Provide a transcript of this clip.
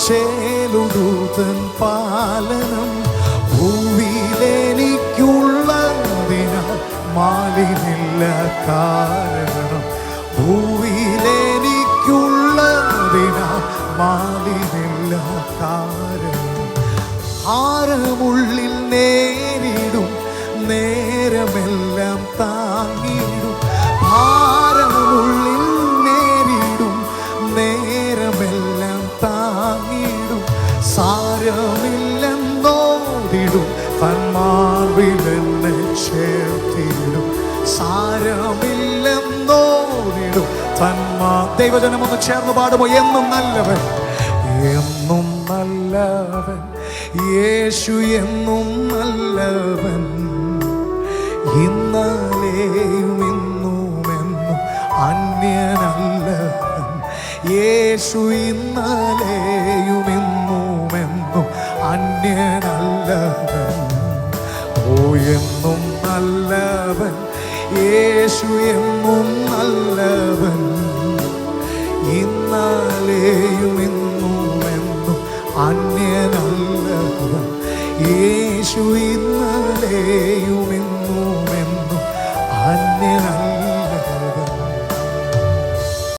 ചേലുടുത്തൻ പാലനം ഭൂവിയിലെനിക്കുള്ളതിനാൽ മാലിനില്ല കാരണം. ഭൂവിയിലെനിക്കുള്ളതിനാൽ മാലിനില്ല കാരണം. ഭാരമുള്ളിൽ നേരിടും നേരമെല്ലാം താങ്ങിടും. ഭാരമുള്ളിൽ നേരിടും നേരമെല്ലാം താങ്ങിടും. സാരമില്ലെന്നോടിടും തന്മാർവിലെന്നെ ചേർത്തിടും. സാരമില്ലെന്നോടിടും ദൈവജനം ഒന്ന് ചേർന്ന് പാടുമോ? എന്നും നല്ലവൻ, എന്നും നല്ലവൻ യേശു, എന്നും നല്ലവൻ. ഇന്നലെയും ഇന്നുമെന്നും അന്യനല്ലവൻ യേശു. ഇന്നലെയും ഇന്നുമെന്നും അന്യനല്ലവൻ. ഓ എന്നും നല്ലവൻ യേശു, എന്നും നല്ലവൻ. ഇന്നലെയും ഇന്നുമെന്നും അന്യനല്ലവൻ യേശു. ഇന്നലെയും ഇന്നുമെന്നും അന്യനല്ല.